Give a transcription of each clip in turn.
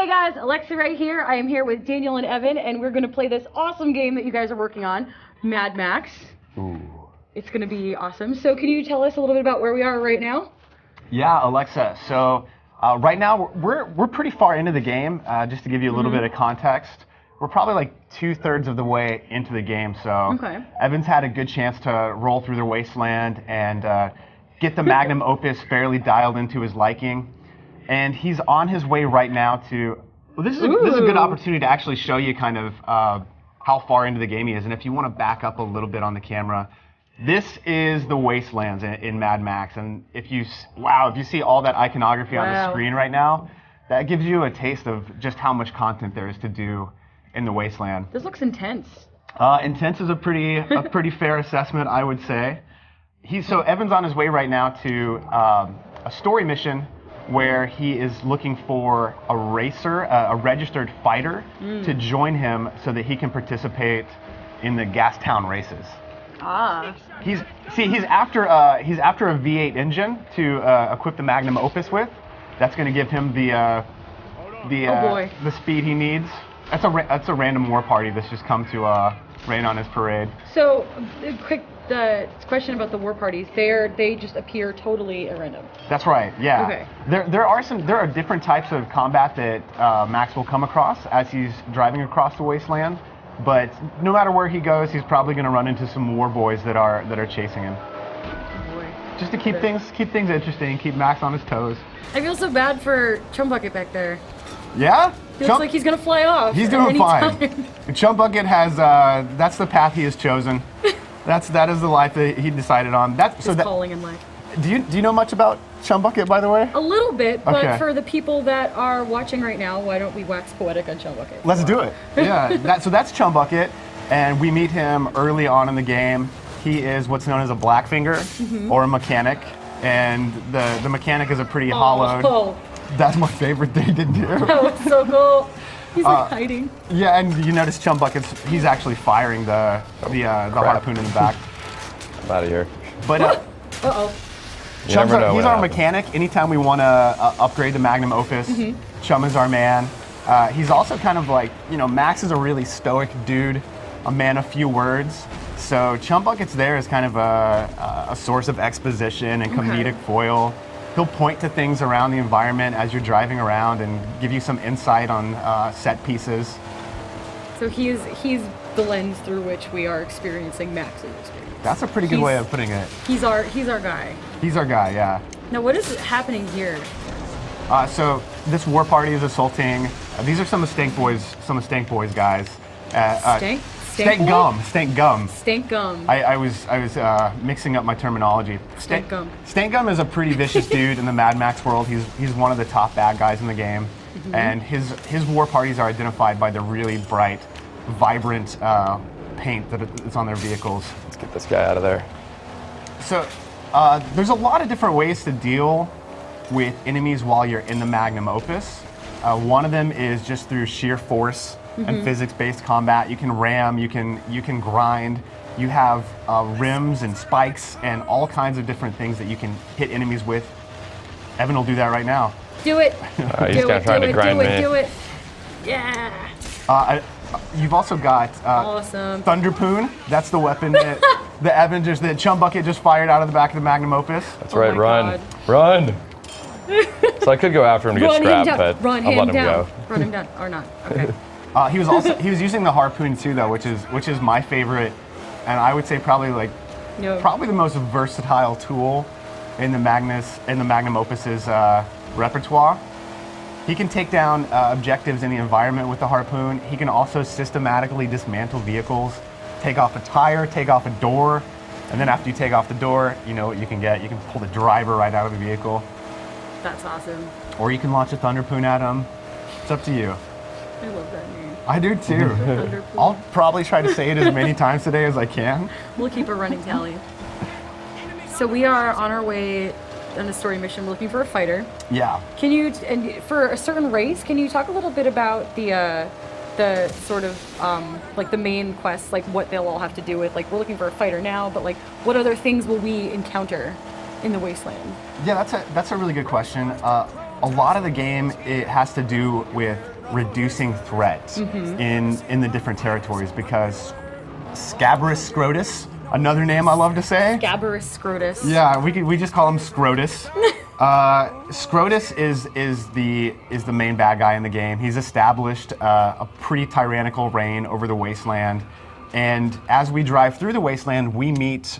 Hey guys, Alexa right here. I am here with Daniel and Evan, and we're going to play this awesome game that you guys are working on, Mad Max. Ooh. It's going to be awesome. So can you tell us a little bit about where we are right now? Yeah, Alexa. So right now we're pretty far into the game. Just to give you a little bit of context, we're probably like 2/3 of the way into the game. So Evan's had a good chance to roll through the wasteland and get the magnum opus fairly dialed into his liking. And he's on his way right now to. Well, this is a good opportunity to actually show you kind of how far into the game he is. And if you want to back up a little bit on the camera, this is the wastelands in Mad Max. And if you see all that iconography on the screen right now, that gives you a taste of just how much content there is to do in the wasteland. This looks intense. Intense is a pretty fair assessment, I would say. So Evan's on his way right now to a story mission where he is looking for a racer, a registered fighter, to join him so that he can participate in the Gastown races. He's after a V8 engine to equip the magnum opus with. That's going to give him the speed he needs. That's a random war party that's just come to rain on his parade. So, quick question about the war parties. They just appear totally at random. That's right. Yeah. Okay. There are different types of combat that Max will come across as he's driving across the wasteland. But no matter where he goes, he's probably going to run into some war boys that are chasing him. Just to keep things interesting, keep Max on his toes. I feel so bad for Chum Bucket back there. Yeah? He looks like he's going to fly off. He's doing fine. Chum Bucket has, that's the path he has chosen. That is the life that he decided on. His calling in life. Do you know much about Chum Bucket, by the way? A little bit, but for the people that are watching right now, why don't we wax poetic on Chum Bucket? Let's do it. Yeah. So that's Chum Bucket, and we meet him early on in the game. He is what's known as a blackfinger, or a mechanic, and the mechanic is a pretty hollowed. Oh. That's my favorite thing to do. That was so cool. He's like hiding. Yeah, and you notice Chum Bucket's, he's actually firing the harpoon in the back. I'm out of here. But he's our mechanic. Anytime we want to upgrade the magnum opus, Chum is our man. He's also kind of like, Max is a really stoic dude, a man of few words. So Chum Bucket's there as kind of a source of exposition and comedic foil. He'll point to things around the environment as you're driving around and give you some insight on set pieces. So he's the lens through which we are experiencing Max's experience. That's a pretty good way of putting it. He's our guy. He's our guy, yeah. Now what is happening here? So this war party is assaulting. These are some of Stank Boys guys. Stank gum. I was mixing up my terminology. Stank gum. Stank gum is a pretty vicious dude in the Mad Max world. He's one of the top bad guys in the game, and his war parties are identified by the really bright, vibrant paint that is on their vehicles. Let's get this guy out of there. So there's a lot of different ways to deal with enemies while you're in the magnum opus. One of them is just through sheer force and physics-based combat. You can ram, you can grind. You have rims and spikes and all kinds of different things that you can hit enemies with. Evan will do that right now. Do it. He's kind of trying to grind me. Do it. Yeah. You've also got awesome. Thunderpoon. That's the weapon that Chum Bucket just fired out of the back of the magnum opus. That's right. Run. So I could go after him to get scrapped, but I'll let him go. Run him down or not. Okay. He was using the harpoon too, though, which is my favorite, and I would say probably the most versatile tool in the magnum opus's repertoire. He can take down objectives in the environment with the harpoon. He can also systematically dismantle vehicles, take off a tire, take off a door, and then after you take off the door, you know what you can get. You can pull the driver right out of the vehicle. That's awesome. Or you can launch a thunderpoon at him. It's up to you. I love that name. I do too. I'll probably try to say it as many times today as I can. We'll keep a running tally. So we are on our way on a story mission. We're looking for a fighter. Yeah. Can you, and for a certain race, can you talk a little bit about the sort of like the main quests, like what they'll all have to do with, like we're looking for a fighter now, but like what other things will we encounter in the wasteland? Yeah, that's a really good question. a lot of the game, it has to do with reducing threat in the different territories, because Scabrous Scrotus, another name I love to say. Scabrous Scrotus. Yeah, we just call him Scrotus. Scrotus is the main bad guy in the game. He's established a pretty tyrannical reign over the wasteland, and as we drive through the wasteland, we meet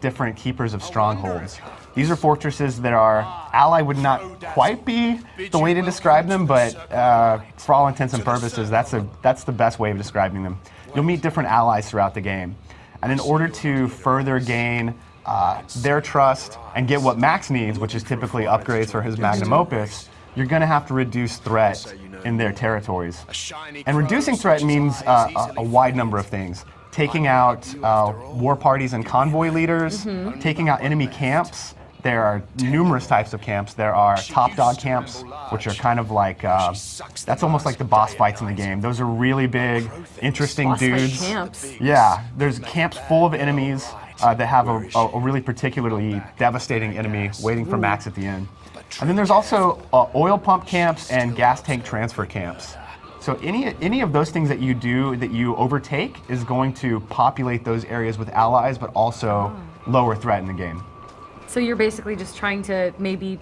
different keepers of strongholds. These are fortresses that our ally would not quite be the way to describe them, but for all intents and purposes, that's the best way of describing them. You'll meet different allies throughout the game, and in order to further gain their trust and get what Max needs, which is typically upgrades for his magnum opus, you're going to have to reduce threat in their territories. And reducing threat means a wide number of things. Taking out war parties and convoy leaders, taking out enemy camps. There are numerous types of camps. There are top dog camps, which are kind of like, that's almost like the boss fights in the game. Those are really big, interesting dudes. Camps. Yeah, there's camps full of enemies that have a really particularly devastating enemy waiting for Max at the end. And then there's also oil pump camps and gas tank transfer camps. So any of those things that you do that you overtake is going to populate those areas with allies, but also lower threat in the game. So you're basically just trying to maybe,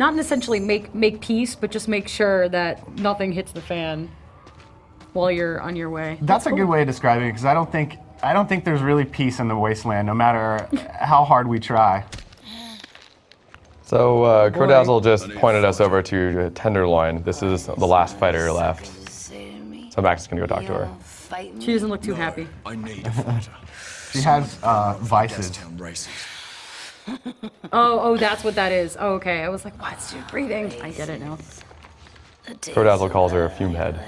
not essentially make peace, but just make sure that nothing hits the fan while you're on your way. That's cool. A good way of describing it, because I don't think there's really peace in the wasteland, no matter how hard we try. So Crodazzle just pointed us over to Tenderloin. This is the last fighter left. So Max is gonna go talk to her. She doesn't look too happy. I need a fighter. She has vices. Oh, that's what that is. Oh, okay. I was like, what's she breathing? I get it now. Crodazzle calls her a fume head.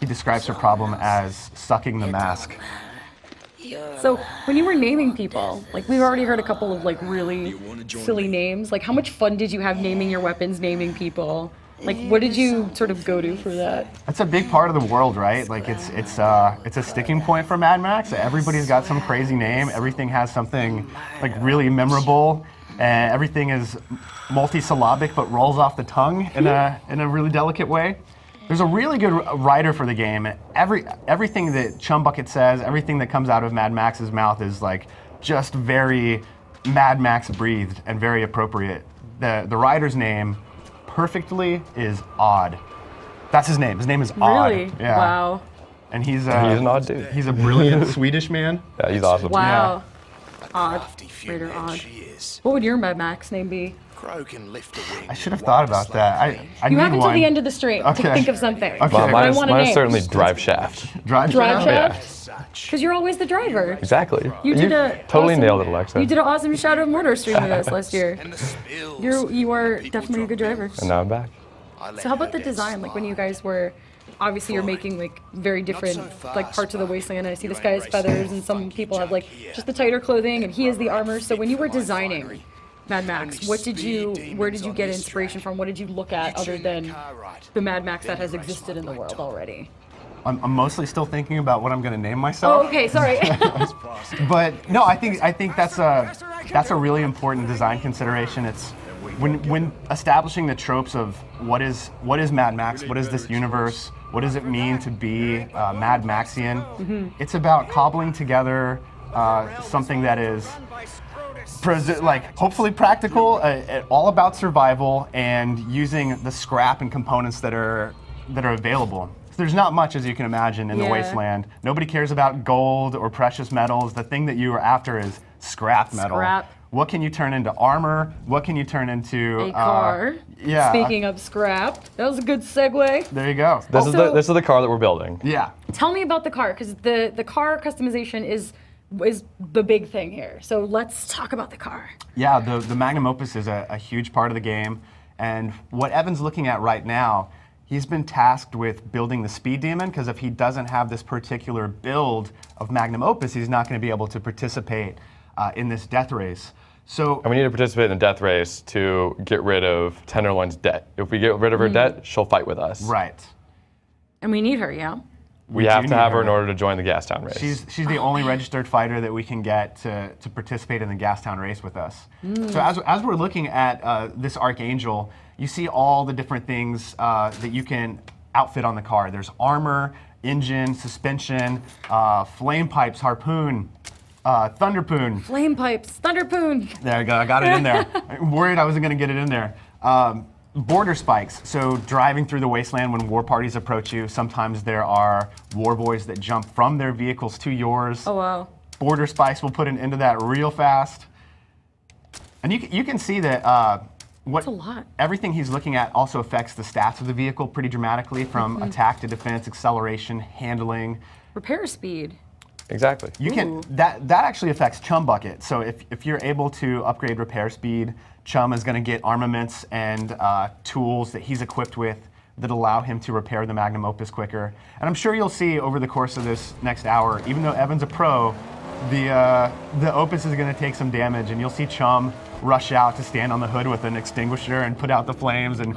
He describes her problem as sucking the mask. So when you were naming people, like we've already heard a couple of like really silly names. Like how much fun did you have naming your weapons, naming people? Like what did you sort of go to for that? That's a big part of the world, right? Like it's a sticking point for Mad Max. Everybody's got some crazy name. Everything has something like really memorable, and everything is multi-syllabic but rolls off the tongue in a really delicate way. There's a really good writer for the game. Everything that Chumbucket says, everything that comes out of Mad Max's mouth is like just very Mad Max breathed and very appropriate. The writer's name perfectly is Odd. That's his name. His name is Odd. Really? Yeah. Wow. And he's an odd dude. He's a brilliant Swedish man. Yeah, he's awesome. Wow. Yeah. Odd. Raider Odd. What would your Mad Max name be? I should have thought about that. I you need have until one. the end of the stream to think of something. Okay. Well, Mine is certainly Drive Shaft. Drive Shaft? Because you're always the driver. Exactly. You did totally nailed it, Alexa. You did an awesome Shadow of Mordor stream with us last year. You are definitely a good driver. And now I'm back. So how about the design? Like when you guys were, obviously you're making like very different like parts of the wasteland. I see this guy has feathers and some people have like just the tighter clothing and he has the armor. So when you were designing Mad Max, where did you get inspiration from? What did you look at other than the Mad Max that has existed in the world already? I'm mostly still thinking about what I'm going to name myself. Oh, okay, sorry. But no, I think that's a really important design consideration. It's when establishing the tropes of what is Mad Max, what is this universe, what does it mean to be Mad Maxian? It's about cobbling together something that is like hopefully practical, all about survival, and using the scrap and components that are available. So there's not much, as you can imagine, in the wasteland. Nobody cares about gold or precious metals. The thing that you are after is scrap metal. Scrap. What can you turn into armor? What can you turn into a car? Yeah. Speaking of scrap, that was a good segue. There you go. This is the car that we're building. Yeah. Tell me about the car, because the car customization is the big thing here. So let's talk about the car. Yeah, the magnum opus is a huge part of the game, and what Evan's looking at right now, he's been tasked with building the speed demon, because if he doesn't have this particular build of magnum opus, he's not going to be able to participate in this death race. So, and we need to participate in a death race to get rid of Tenderloin's debt. If we get rid of her debt, she'll fight with us. Right. And we need her, yeah? We have to have her in order to join the Gastown race. She's the only registered fighter that we can get to participate in the Gastown race with us. So as we're looking at this Archangel, you see all the different things that you can outfit on the car. There's armor, engine, suspension, flame pipes, harpoon, thunderpoon. Flame pipes, thunderpoon. There you go, I got it in there. I'm worried I wasn't gonna get it in there. Border spikes, so driving through the wasteland when war parties approach you, sometimes there are war boys that jump from their vehicles to yours. Oh wow. Border spikes will put an end to that real fast. And you can see that That's a lot. everything he's looking at also affects the stats of the vehicle pretty dramatically, from attack to defense, acceleration, handling. Repair speed. Exactly. You can that actually affects Chum Bucket. So if you're able to upgrade repair speed, Chum is going to get armaments and tools that he's equipped with that allow him to repair the Magnum Opus quicker. And I'm sure you'll see over the course of this next hour, even though Evan's a pro, the Opus is going to take some damage, and you'll see Chum rush out to stand on the hood with an extinguisher and put out the flames and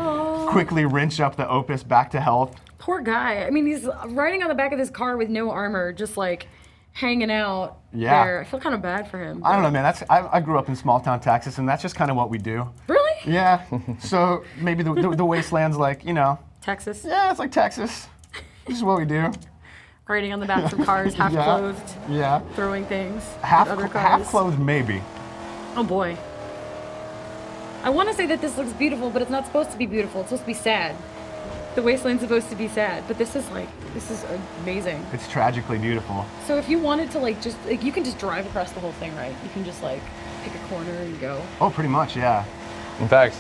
quickly wrench up the Opus back to health. Poor guy. I mean, he's riding on the back of this car with no armor, just like hanging out there. I feel kind of bad for him. I don't know, man. I grew up in small town Texas, and that's just kind of what we do. Really? Yeah. So maybe the wasteland's like, Texas? yeah, it's like Texas. This is what we do. Riding on the backs of cars, half clothed, Yeah. throwing things at other cars. Half clothed, maybe. Oh boy. I want to say that this looks beautiful, but it's not supposed to be beautiful. It's supposed to be sad. The wasteland's supposed to be sad, but this is amazing. It's tragically beautiful. So if you wanted to you can just drive across the whole thing, right? You can just pick a corner and go. Oh, pretty much, yeah. In fact,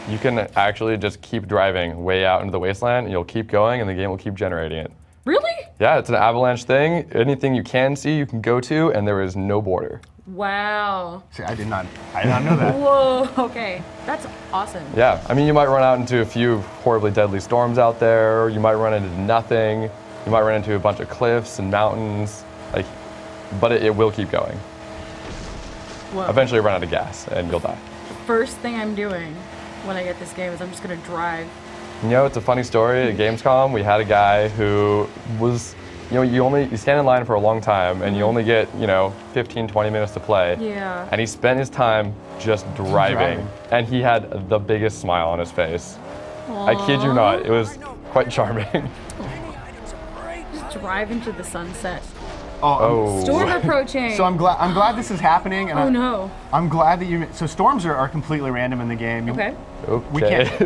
you can actually just keep driving way out into the wasteland, and you'll keep going, and the game will keep generating it. Really? Yeah, it's an avalanche thing. Anything you can see, you can go to, and there is no border. Wow. See, I did not know that. Whoa, okay. That's awesome. Yeah, I mean, you might run out into a few horribly deadly storms out there. You might run into nothing. You might run into a bunch of cliffs and mountains. But it will keep going. Whoa. Eventually, you run out of gas, and you'll die. First thing I'm doing when I get this game is I'm just gonna drive. It's a funny story. At Gamescom, we had a guy who was, you stand in line for a long time, and you only get, 15, 20 minutes to play. Yeah. And he spent his time just driving. And he had the biggest smile on his face. Aww. I kid you not, it was quite charming. Just drive into the sunset. Oh. Storm approaching. So I'm glad this is happening. And no. I'm glad that so storms are completely random in the game. Okay.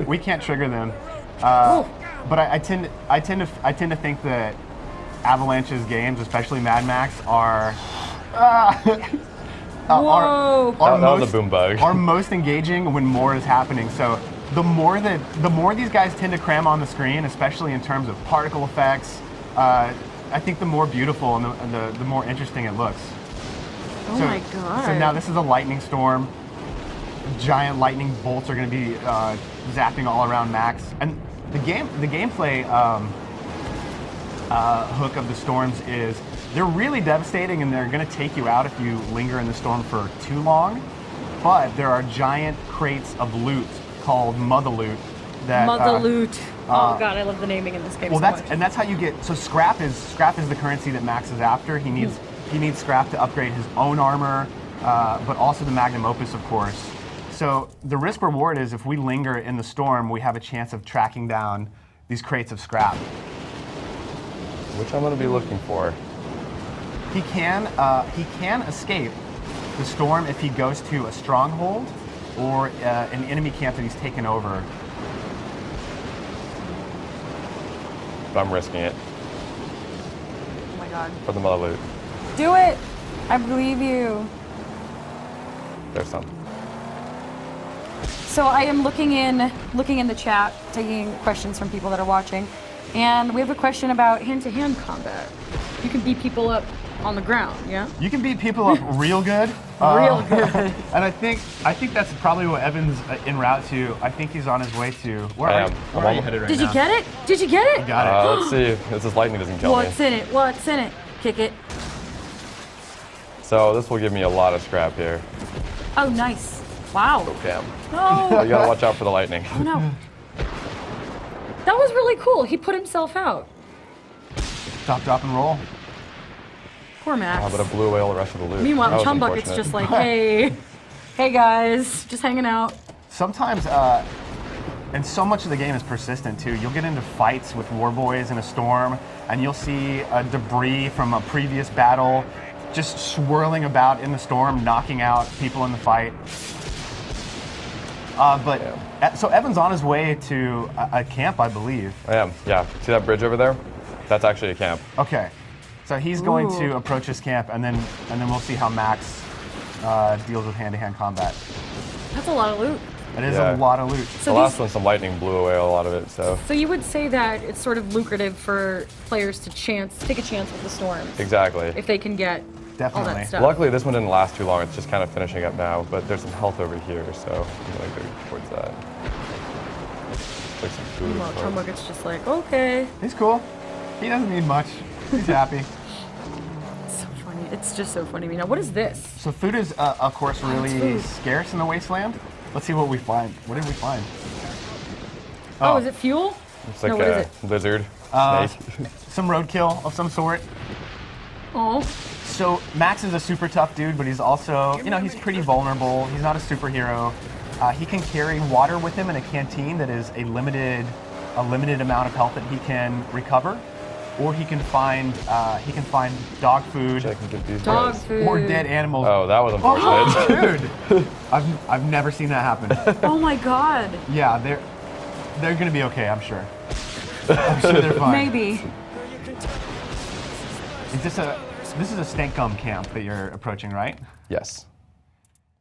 We can't trigger them. But I tend to think that Avalanche's games, especially Mad Max, are the boom bug. Are most engaging when more is happening. So the more these guys tend to cram on the screen, especially in terms of particle effects, I think the more beautiful and the more interesting it looks. Oh my god. So now this is a lightning storm. Giant lightning bolts are going to be zapping all around Max, and the gameplay hook of the storms is they're really devastating, and they're going to take you out if you linger in the storm for too long. But there are giant crates of loot called Mother Loot. Mother Loot. Oh god, I love the naming in this game. Well, so much. that's how you get. So scrap is the currency that Max is after. He needs scrap to upgrade his own armor, but also the Magnum Opus, of course. So the risk reward is if we linger in the storm, we have a chance of tracking down these crates of scrap. Which I'm going to be looking for. He can escape the storm if he goes to a stronghold or an enemy camp that he's taken over. But I'm risking it. Oh my god. For the Mother Loot. Do it! I believe you. There's some. So I am looking in the chat, taking questions from people that are watching, and we have a question about hand-to-hand combat. You can beat people up on the ground, yeah? You can beat people up real good. Real good. And I think that's probably what Evan's en route to. I think he's on his way to. Where are you headed right now? Did you get it? Did you get it? You got it. Let's see if this lightning doesn't kill me. What's in it? What's in it? Kick it. So this will give me a lot of scrap here. Oh, nice. Wow. Oh, damn. No. You gotta watch out for the lightning. Oh, no. That was really cool. He put himself out. Stop, drop, and roll. Poor Max. But a blue whale the rest of the loot. Meanwhile, Chum Bucket's just like, hey, hey guys, just hanging out. Sometimes, and so much of the game is persistent too. You'll get into fights with warboys in a storm, and you'll see debris from a previous battle just swirling about in the storm, knocking out people in the fight. So Evan's on his way to a camp, I believe. I am, yeah. See that bridge over there? That's actually a camp. Okay, so he's going to approach his camp, and then we'll see how Max deals with hand-to-hand combat. That's a lot of loot. It is a lot of loot. So the last one, some lightning blew away a lot of it. So you would say that it's sort of lucrative for players to take a chance with the storms. Exactly. If they can get all that stuff. Luckily, this one didn't last too long. It's just kind of finishing up now, but there's some health over here, so I'm gonna go towards that. Like some food. Well, Chum Bucket's just like, okay. He's cool. He doesn't need much. He's happy. It's so funny. It's just so funny. Now, what is this? So food is, of course, really scarce in the Wasteland. Let's see what we find. What did we find? Oh, is it fuel? It's like no, what is a lizard, snake. Some roadkill of some sort. Oh. So Max is a super tough dude, but he's also, he's pretty vulnerable. He's not a superhero. He can carry water with him in a canteen that is a limited amount of health that he can recover, or he can find dog food, or dead animals. Oh, that was unfortunate. Oh, dude, I've never seen that happen. Oh my God. Yeah, they're gonna be okay. I'm sure. I'm sure they're fine. Maybe. This is a stank gum camp that you're approaching, right? Yes.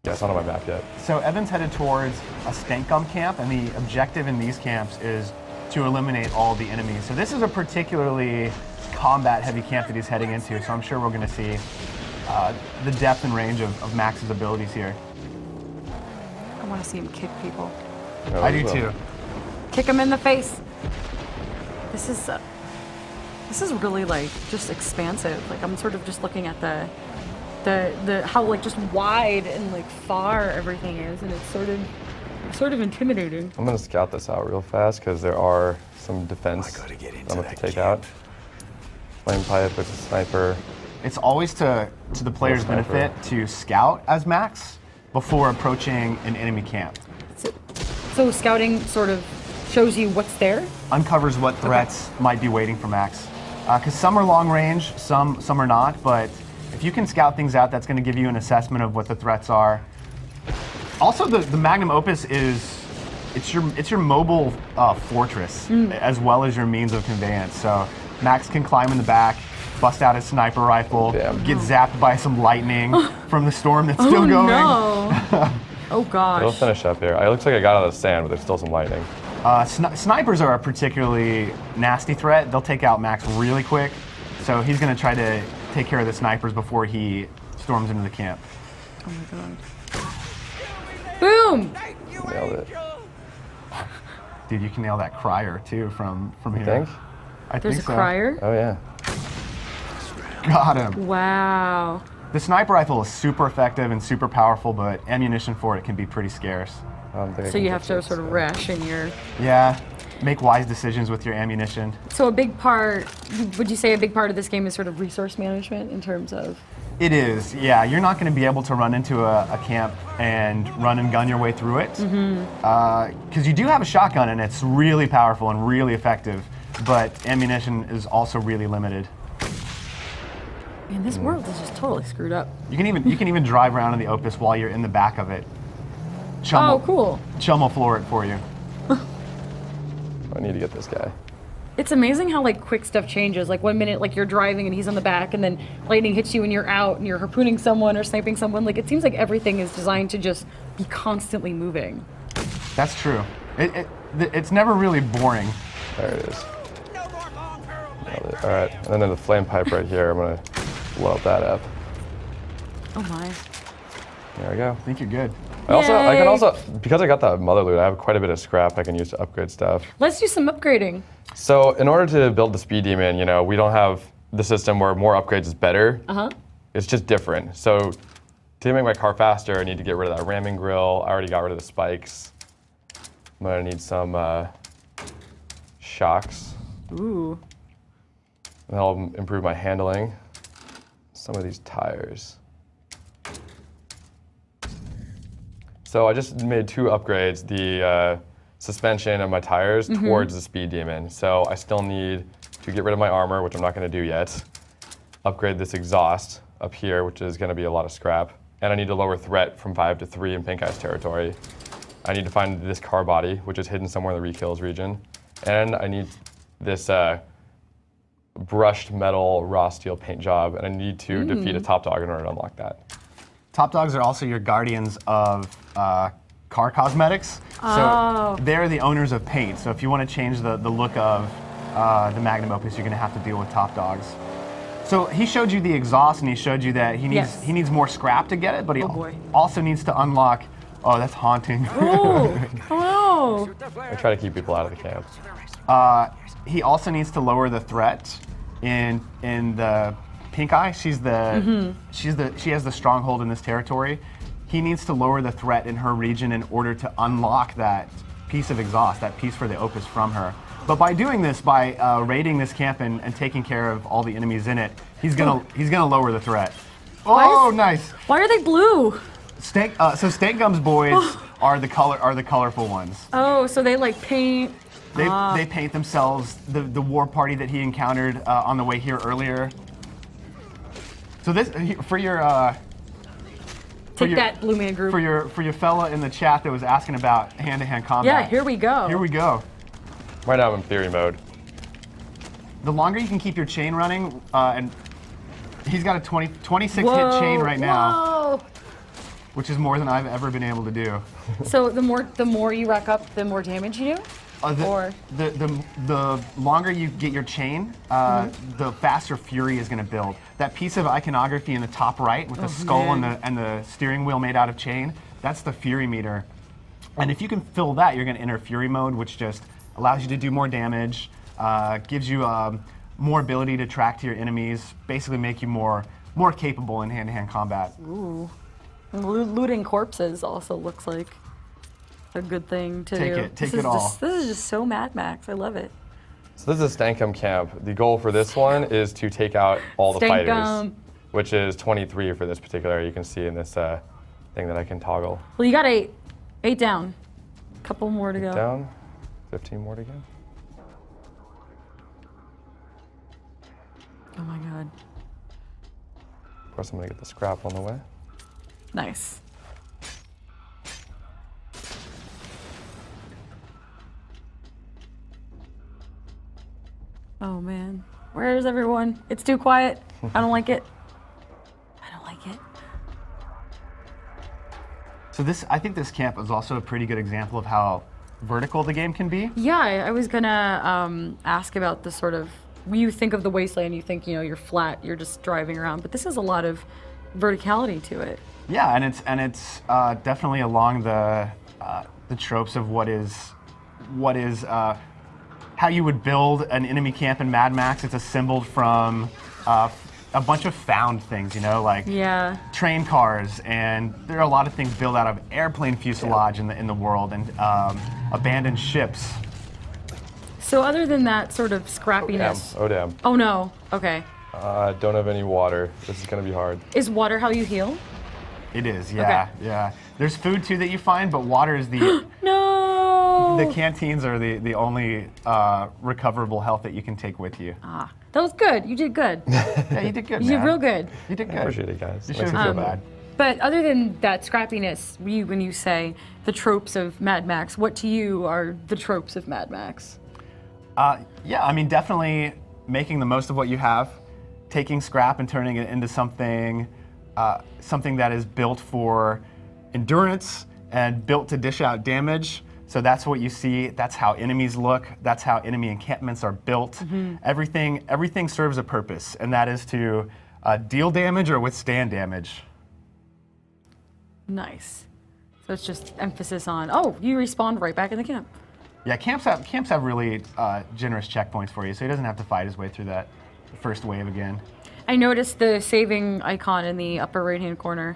Yeah, it's not on my map yet. So Evan's headed towards a stank gum camp, and the objective in these camps is to eliminate all the enemies. So this is a particularly combat-heavy camp that he's heading into, so I'm sure we're going to see the depth and range of Max's abilities here. I want to see him kick people. No, I do too. Kick him in the face. This is really like just expansive. Like I'm sort of just looking at the how like just wide and like far everything is, and it's sort of intimidating. I'm gonna scout this out real fast because there are some defense I'm gonna have to take out. Flame pipe with a sniper. It's always to the player's benefit to scout as Max before approaching an enemy camp. So scouting sort of shows you what's there? Uncovers what threats might be waiting for Max. Because some are long range, some are not, but if you can scout things out, that's going to give you an assessment of what the threats are. Also, the Magnum Opus it's your mobile fortress as well as your means of conveyance. So Max can climb in the back, bust out his sniper rifle, get zapped by some lightning from the storm that's still going. No. Oh gosh. It'll finish up here. It looks like I got out of the sand, but there's still some lightning. Snipers are a particularly nasty threat. They'll take out Max really quick. So he's going to try to take care of the snipers before he storms into the camp. Oh my God. Boom! Nailed it. Dude, you can nail that crier too from here. You think? There's a crier? Oh yeah. Got him. Wow. The sniper rifle is super effective and super powerful, but ammunition for it can be pretty scarce. So you have to sort of ration your... Yeah, make wise decisions with your ammunition. So a big part, would you say a big part of this game is sort of resource management in terms of... It is, yeah. You're not going to be able to run into a camp and run and gun your way through it. Because you do have a shotgun and it's really powerful and really effective, but ammunition is also really limited. Man, this world is just totally screwed up. You can even drive around in the Opus while you're in the back of it. Chum cool. Chum will floor it for you. I need to get this guy. It's amazing how like quick stuff changes. Like 1 minute, like you're driving and he's on the back, and then lightning hits you and you're out and you're harpooning someone or sniping someone. Like it seems like everything is designed to just be constantly moving. That's true. It's never really boring. There it is. All right, and then the flame pipe right here. I'm gonna load that up. Oh my. There we go. I think you're good. I can also, because I got that mother loot, I have quite a bit of scrap I can use to upgrade stuff. Let's do some upgrading. So in order to build the Speed Demon, we don't have the system where more upgrades is better. It's just different. So to make my car faster, I need to get rid of that ramming grill. I already got rid of the spikes. I'm gonna need some shocks. Ooh. That'll improve my handling. Some of these tires. So I just made 2 upgrades, the suspension of my tires towards the speed demon. So I still need to get rid of my armor, which I'm not going to do yet. Upgrade this exhaust up here, which is going to be a lot of scrap. And I need to lower threat from 5 to 3 in Pink Eye's territory. I need to find this car body, which is hidden somewhere in the rekills region. And I need this brushed metal raw steel paint job, and I need to defeat a top dog in order to unlock that. Top dogs are also your guardians of car cosmetics. So they're the owners of paint. So if you want to change the look of the Magnum Opus, you're going to have to deal with top dogs. So he showed you the exhaust, and he showed you that he needs more scrap to get it, but he also needs to unlock. Oh, that's haunting. Oh, I try to keep people out of the camp. He also needs to lower the threat in the Pink Eye. She has the stronghold in this territory. He needs to lower the threat in her region in order to unlock that piece of exhaust, that piece for the Opus from her. But by doing this, by raiding this camp and taking care of all the enemies in it, he's gonna lower the threat. Oh, nice. Why are they blue? So Stank Gum's boys are the colorful ones. Oh, so they like paint. They paint themselves. The war party that he encountered on the way here earlier. So this for your. Take that, Blue Man Group. For your fella in the chat that was asking about hand-to-hand combat. Yeah, here we go. Here we go. Right now I'm in theory mode. The longer you can keep your chain running, and he's got a 26 hit chain right now, which is more than I've ever been able to do. So the more you rack up, the more damage you do? The longer you get your chain, the faster fury is going to build. That piece of iconography in the top right with the skull and the steering wheel made out of chain, that's the fury meter. And if you can fill that, you're going to enter fury mode, which just allows you to do more damage, gives you more ability to track to your enemies, basically make you more capable in hand-to-hand combat. Ooh. Looting corpses also looks like a good thing to do. Take it all. This is just so Mad Max. I love it. So this is a Stankum camp. The goal for this one is to take out all the fighters, which is 23 for this particular. You can see in this thing that I can toggle. Well, you got 8. 8 down. Couple more to go. Down. 15 more to go. Oh my god. Of course, I'm gonna get the scrap on the way. Nice. Oh man, where is everyone? It's too quiet. I don't like it. I don't like it. So I think this camp is also a pretty good example of how vertical the game can be. Yeah, I was gonna ask about the sort of, when you think of the wasteland, you think, you're flat, you're just driving around, but this has a lot of verticality to it. Yeah, and it's definitely along the tropes of what is how you would build an enemy camp in Mad Max. It's assembled from a bunch of found things, like train cars, and there are a lot of things built out of airplane fuselage in the world, and abandoned ships. So other than that sort of scrappiness. Oh damn. Oh no. Okay. I don't have any water. This is gonna be hard. Is water how you heal? It is, yeah, yeah. There's food too that you find, but water is the no. The canteens are the only recoverable health that you can take with you. Ah, that was good. You did good. Yeah, you did good. You did real good. You did good. I appreciate it, guys. You shouldn't feel bad. But other than that scrappiness, when you say the tropes of Mad Max, what to you are the tropes of Mad Max? Yeah, I mean, definitely making the most of what you have, taking scrap and turning it into something that is built for endurance and built to dish out damage. So that's what you see. That's how enemies look. That's how enemy encampments are built. Mm-hmm. Everything serves a purpose, and that is to deal damage or withstand damage. Nice. So it's just emphasis on, you respawned right back in the camp. Yeah, camps have really generous checkpoints for you, so he doesn't have to fight his way through that first wave again. I noticed the saving icon in the upper right-hand corner.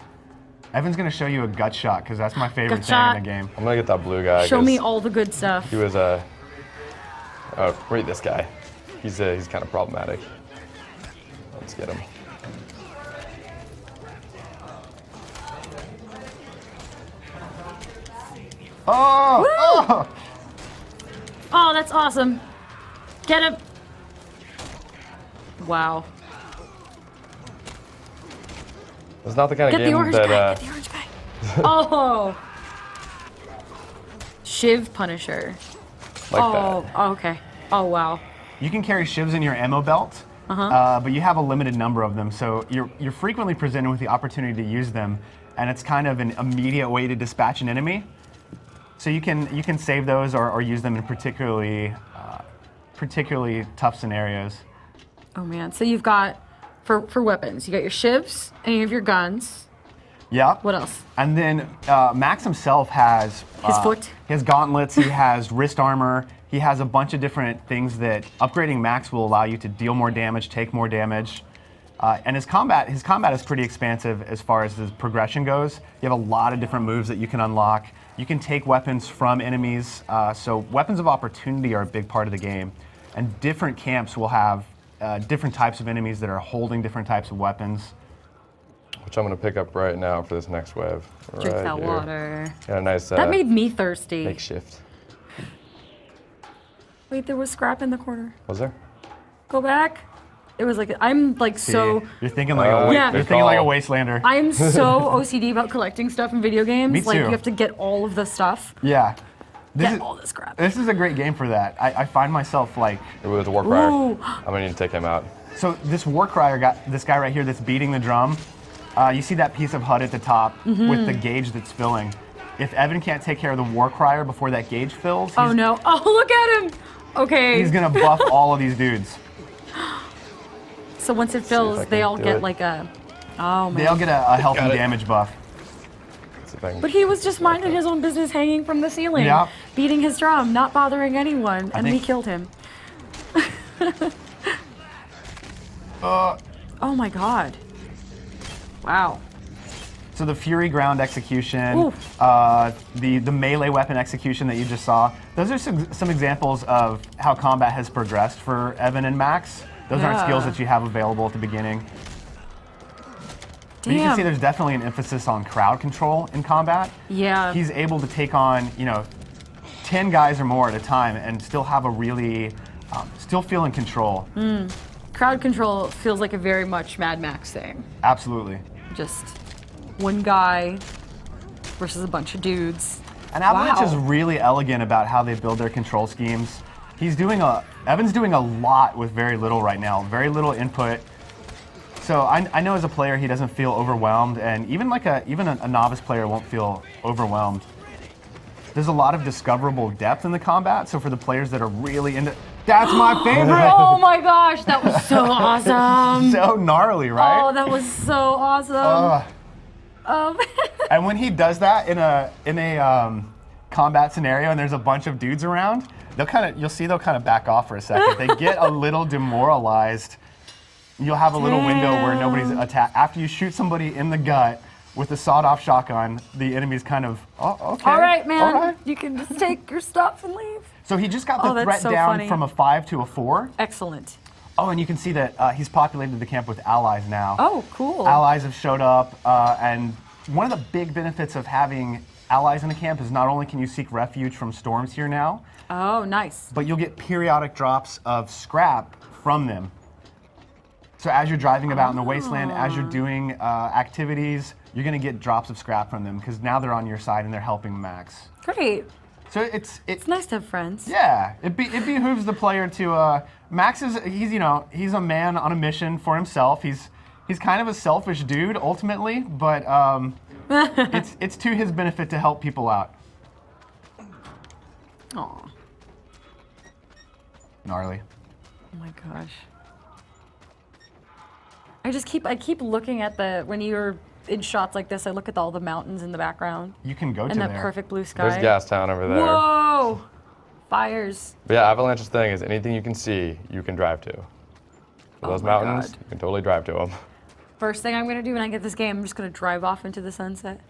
Evan's gonna show you a gut shot, because that's my favorite thing in the game. I'm gonna get that blue guy. Show me all the good stuff. He was rate this guy. He's kind of problematic. Let's get him. Oh! Oh! Oh, that's awesome. Get him. Wow. It's not the kind of Get the game orange that. guy. Get the orange guy. Oh. Shiv Punisher. Like that. Oh, okay. Oh, wow. You can carry shivs in your ammo belt, but you have a limited number of them, so you're frequently presented with the opportunity to use them, and it's kind of an immediate way to dispatch an enemy. So you can save those or use them in particularly tough scenarios. Oh man, so you've got for weapons, you got your shivs and you have your guns. Yeah. What else? And then Max himself has His foot. He has gauntlets. He has wrist armor. He has a bunch of different things that upgrading Max will allow you to deal more damage, take more damage. And his combat is pretty expansive as far as his progression goes. You have a lot of different moves that you can unlock. You can take weapons from enemies. So weapons of opportunity are a big part of the game. And different camps will have different types of enemies that are holding different types of weapons. Which I'm going to pick up right now for this next wave. Drink Right that here. water. Got a nice That made me thirsty. makeshift. Wait, there was scrap in the corner. Was there? Go back. It was like I'm like so. You're thinking like Yeah. you're thinking like a wastelander. I'm so OCD about collecting stuff in video games. Me Like too. you have to get all of the stuff. Yeah. Get all the scrap. This is a great game for that. I find myself like, It was a war crier. Ooh. I'm going to need to take him out. so this war crier this guy right here that's beating the drum. You see that piece of HUD at the top with the gauge that's filling. If Evan can't take care of the war crier before that gauge fills, Oh no! Oh look at him. Okay. he's gonna buff all of these dudes. So once it if fills, I they can all do get it. like a. Oh man. They all get a healthy Got it. damage buff. Let's see if I can- But he was just minding his own business, hanging from the ceiling, Yeah. beating his drum, not bothering anyone, and we think- killed him. Oh my god. Wow. So the Fury ground execution, Oof. the melee weapon execution that you just saw, those are some examples of how combat has progressed for Evan and Max. Those aren't Yeah. skills that you have available at the beginning. But you can see there's definitely an emphasis on crowd control in combat. Yeah. He's able to take on, 10 guys or more at a time and still have a really, still feel in control. Crowd control feels like a very much Mad Max thing. Absolutely. Just one guy versus a bunch of dudes. And Avalanche Wow. is really elegant about how they build their control schemes. Evan's doing a lot with very little right now, very little input. So I know as a player he doesn't feel overwhelmed, and even a novice player won't feel overwhelmed. There's a lot of discoverable depth in the combat, so for the players that are really into, that's my favorite. Oh my gosh, that was so awesome. So gnarly, right? Oh, that was so awesome. And when he does that in a combat scenario, and there's a bunch of dudes around, they'll kind of back off for a second. They get a little demoralized. You'll have a little window where nobody's attacked. After you shoot somebody in the gut with a sawed-off shotgun, the enemy's kind of, oh, okay. All right, man. All right. You can just take your stuff and leave. So he just got Oh, the that's threat so down funny. from a 5 to a 4. Excellent. Oh, and you can see that he's populated the camp with allies now. Oh, cool. Allies have showed up, and one of the big benefits of having allies in the camp is not only can you seek refuge from storms here now, Oh, nice. but you'll get periodic drops of scrap from them. So as you're driving about in the wasteland, as you're doing activities, you're going to get drops of scrap from them because now they're on your side and they're helping Max. Great. So it's It's nice to have friends. yeah, it behooves the player to. Max he's a man on a mission for himself. He's kind of a selfish dude ultimately, but it's to his benefit to help people out. Aw. Gnarly. Oh my gosh. I keep looking at when you're in shots like this, I look at all the mountains in the background You can go to and that there. perfect blue sky. There's Gas Town over there. Whoa! Fires. But yeah, Avalanche's thing is anything you can see, you can drive to. For those my mountains, God. you can totally drive to them. First thing I'm gonna do when I get this game, I'm just gonna drive off into the sunset.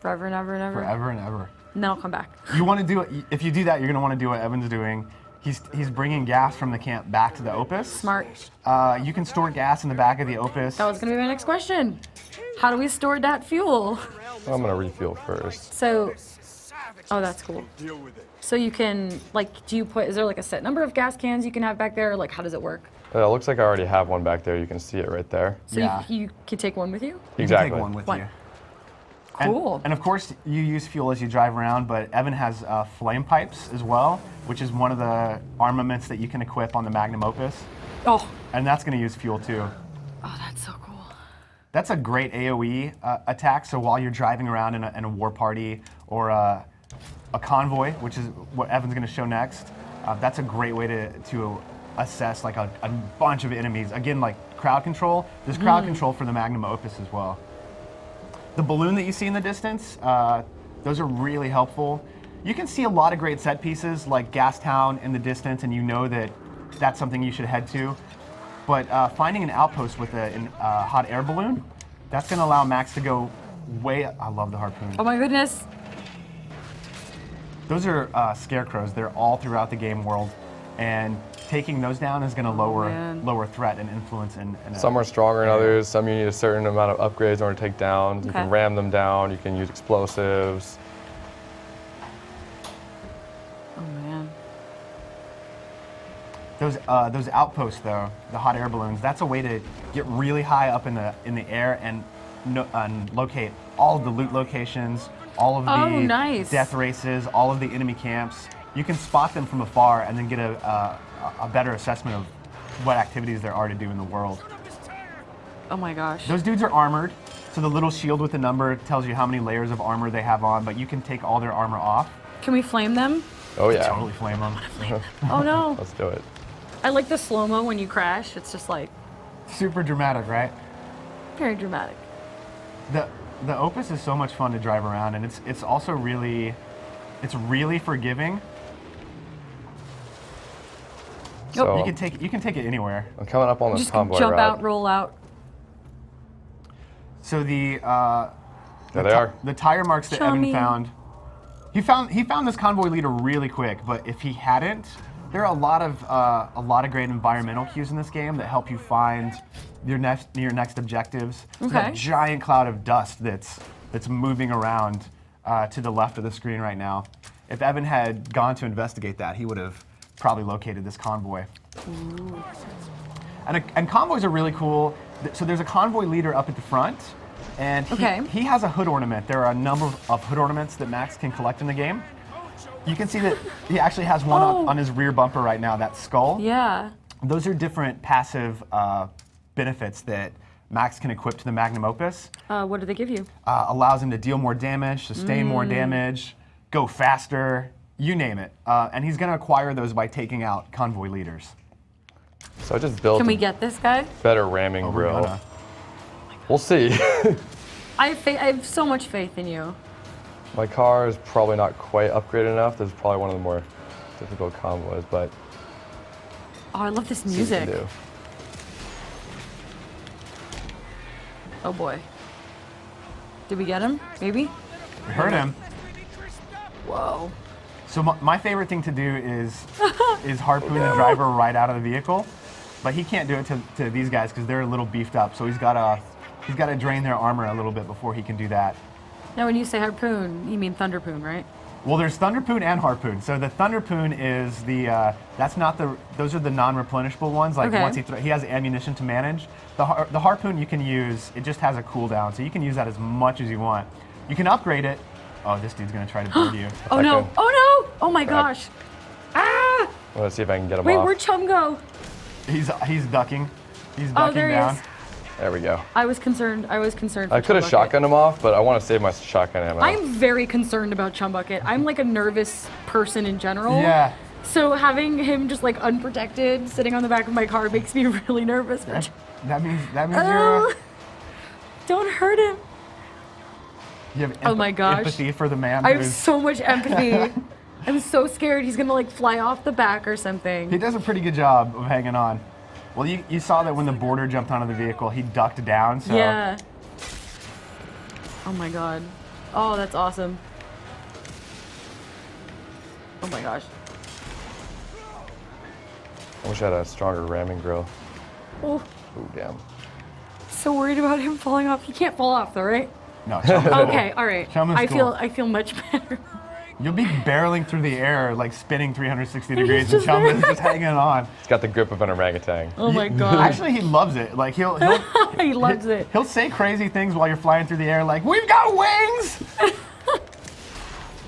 Forever and ever and ever. Forever and ever. And then I'll come back. You want to do it. If you do that, you're going to want to do what Evan's doing He's bringing gas from the camp back to the Opus. Smart. You can store gas in the back of the Opus. That was gonna be my next question. How do we store that fuel? Well, I'm gonna refuel first. So, oh, that's cool. So you can, like, is there like a set number of gas cans you can have back there? Like, how does it work? It looks like I already have one back there. You can see it right there. So Yeah. you can take one with you? You Exactly. can take one with What? you. Cool. And of course, you use fuel as you drive around, but Evan has flame pipes as well, which is one of the armaments that you can equip on the Magnum Opus. Oh. And that's going to use fuel too. Oh, that's so cool. That's a great AoE attack. So while you're driving around in a war party or a convoy, which is what Evan's going to show next, that's a great way to assess like a bunch of enemies. Again, like crowd control. There's crowd control for the Magnum Opus as well. The balloon that you see in the distance, those are really helpful. You can see a lot of great set pieces like Gastown in the distance, and you know that that's something you should head to. But finding an outpost with a hot air balloon, that's going to allow Max to go way. I love the harpoon. Oh my goodness. Those are scarecrows. They're all throughout the game world, and taking those down is going to lower threat and influence. Some are stronger than others. Some you need a certain amount of upgrades in order to take down. You Okay. can ram them down. You can use explosives. Oh man. Those outposts, though, the hot air balloons, that's a way to get really high up in the air and locate all of the loot locations, all of the nice. death races, all of the enemy camps. You can spot them from afar and then get a better assessment of what activities there are to do in the world. Oh my gosh. Those dudes are armored, so the little shield with the number tells you how many layers of armor they have on, but you can take all their armor off. Can we flame them? Oh yeah. Totally flame them. Oh no. Let's do it. I like the slow-mo when you crash. It's just like Super dramatic, right? very dramatic. The Opus is so much fun to drive around, and it's also really forgiving. So You can take it anywhere. I'm coming up on this Just convoy jump route. out, roll out. So There they are. the tire marks that Show Evan me. found. He found this convoy leader really quick, but if he hadn't, there are a lot of great environmental cues in this game that help you find your next objectives. There's Okay. that giant cloud of dust that's moving around to the left of the screen right now. If Evan had gone to investigate that, he would have probably located this convoy. And convoys are really cool. So there's a convoy leader up at the front, and he has a hood ornament. There are a number of hood ornaments that Max can collect in the game. You can see that he actually has one on his rear bumper right now, that skull. Yeah. Those are different passive benefits that Max can equip to the Magnum Opus. What do they give you? Allows him to deal more damage, sustain more damage, go faster, you name it. And he's going to acquire those by taking out convoy leaders. So I just built Can we a get this guy? better ramming We're grill. gonna. We'll see. I have so much faith in you. My car is probably not quite upgraded enough. This is probably one of the more difficult convoys, but Oh, I love this see what we can music. do. Oh boy. Did we get him? Maybe? We heard him. Whoa. So my favorite thing to do is harpoon the driver right out of the vehicle, but he can't do it to these guys because they're a little beefed up. So he's got to drain their armor a little bit before he can do that. Now, when you say harpoon, you mean thunderpoon, right? Well, there's Thunderpoon and Harpoon. So the Thunderpoon is those are the non-replenishable ones. Like Okay. once he has ammunition to manage. The Harpoon you can use, it just has a cooldown, so you can use that as much as you want. You can upgrade it. Oh, this dude's gonna try to board you. Oh no! Second. Oh no! Oh my Back. gosh! Ah! Let's see if I can get him Wait, off. where'd Chum go? He's ducking. He's Oh, ducking there he down. is. There we go. I was concerned. For I could have Chum Bucket. shotgunned him off, but I want to save my shotgun ammo. I'm very concerned about Chum Bucket. I'm like a nervous person in general. Yeah. So having him just like unprotected, sitting on the back of my car makes me really nervous. That means Oh, don't hurt him. you have Oh my gosh. empathy for the man. I have who's- so much empathy. I'm so scared he's gonna like fly off the back or something. He does a pretty good job of hanging on. Well, you saw that when the boarder jumped onto the vehicle, he ducked down. So Yeah. Oh my god. Oh, that's awesome. Oh my gosh. I wish I had a stronger ramming grill. Oh, Ooh, damn. so worried about him falling off. He can't fall off though, right? No, Chumba's cool. Okay, all right. Chumba's I feel much better. You'll be barreling through the air, like spinning 360 degrees, and just Chumba's just hanging on. It's got the grip of an orangutan. Oh my god. Actually, he loves it. Like he'll he loves it. He'll say crazy things while you're flying through the air, like "We've got wings."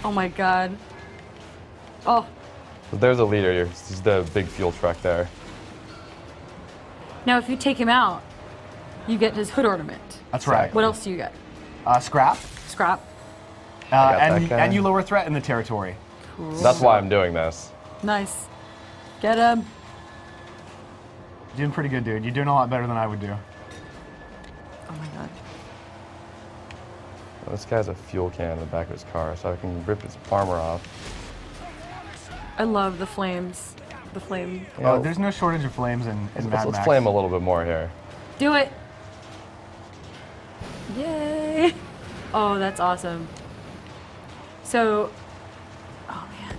Oh my god. Oh. There's a leader. He's the big fuel truck there. Now, if you take him out, you get his hood ornament. That's right. What else do you get? Scrap. Scrap. got that guy. And you lower threat in the territory. Cool. That's why I'm doing this. Nice. Get him. You're doing pretty good, dude. You're doing a lot better than I would do. Oh my god. Well, this guy has a fuel can in the back of his car, so I can rip his armor off. I love the flames. The flame. Oh, there's no shortage of flames in Mad Max. Let's flame a little bit more here. Do it. Yay. Oh, that's awesome. So, oh man.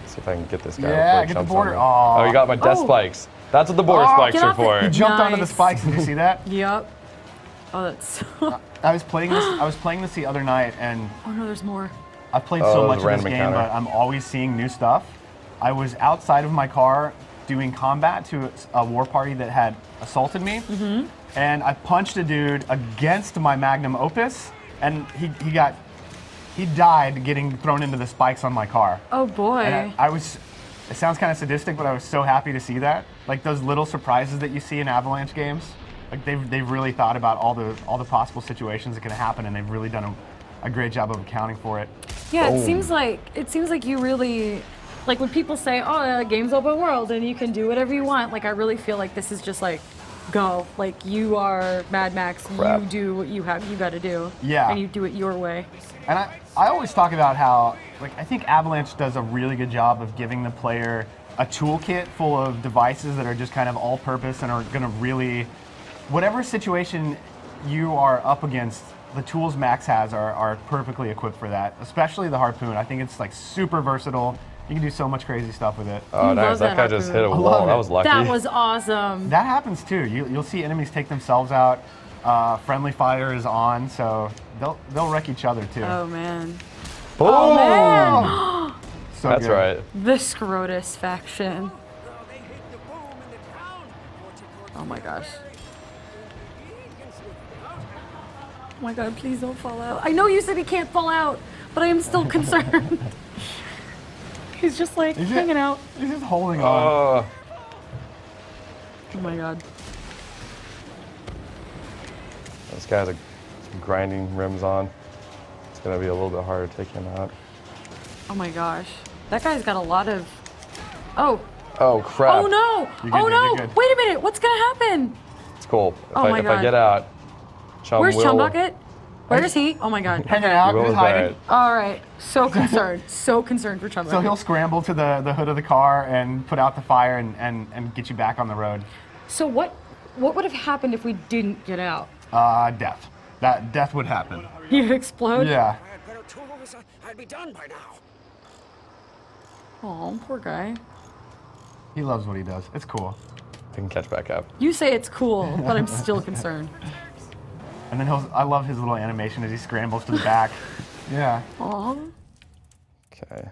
See if I can get this guy. Yeah, before he get the jumps border. on me. Oh, you got my death Oh. spikes. That's what the border Oh, spikes get are off for. it. He jumped onto the Nice. spikes. Did you see that? Yep. Oh, that's so. I was playing this the other night, and Oh no, there's more. I've played Oh, so it was much a of this random game, encounter. but I'm always seeing new stuff. I was outside of my car doing combat to a war party that had assaulted me, and I punched a dude against my magnum opus, and he died getting thrown into the spikes on my car. Oh boy. And I was, it sounds kind of sadistic, but I was so happy to see that. Like those little surprises that you see in Avalanche games. Like they've really thought about all the possible situations that can happen, and they've really done a great job of accounting for it. Yeah, Boom. it seems like you really, like when people say, "Oh, the game's open world and you can do whatever you want." Like I really feel like this is just like, go. Like you are Mad Max. Crap. You do what you got to do. Yeah. And you do it your way. And I always talk about how, like, I think Avalanche does a really good job of giving the player a toolkit full of devices that are just kind of all-purpose and are going to really, whatever situation you are up against, the tools Max has are perfectly equipped for that, especially the harpoon. I think it's like super versatile. You can do so much crazy stuff with it. Oh, You nice. love That that guy just harpoon. hit a I wall. love That it. was lucky. That was awesome. That happens too. You'll see enemies take themselves out. Friendly fire is on, so they'll wreck each other too. Oh man. Boom! Oh man. So That's good. right. The Scrotus faction. Oh my gosh. Oh my god, please don't fall out. I know you said he can't fall out, but I am still concerned. He's just like Is it- hanging out. He's just holding on. Oh, Oh my god. this guy has some grinding rims on. It's gonna be a little bit harder to take him out. Oh my gosh. That guy's got a lot of. Oh. Oh crap! Oh no! You're good, Oh dude, no! you're good. Wait a minute! What's gonna happen? It's cool. Oh my If I God. get out, Chum Where's will. Chum Bucket? Where is he? Oh my god. Hanging out, He will just hiding. die. All right. So concerned. So concerned for Chum So Bucket. he'll scramble to the hood of the car and put out the fire and get you back on the road. So what would have happened if we didn't get out? Death. That death would happen. You'd explode? Yeah. I had better tools. I'd be done by now. Oh, poor guy. He loves what he does. It's cool. I can catch back up. You say it's cool, but I'm still concerned. And then I love his little animation as he scrambles to the back. Yeah. Aw. Okay.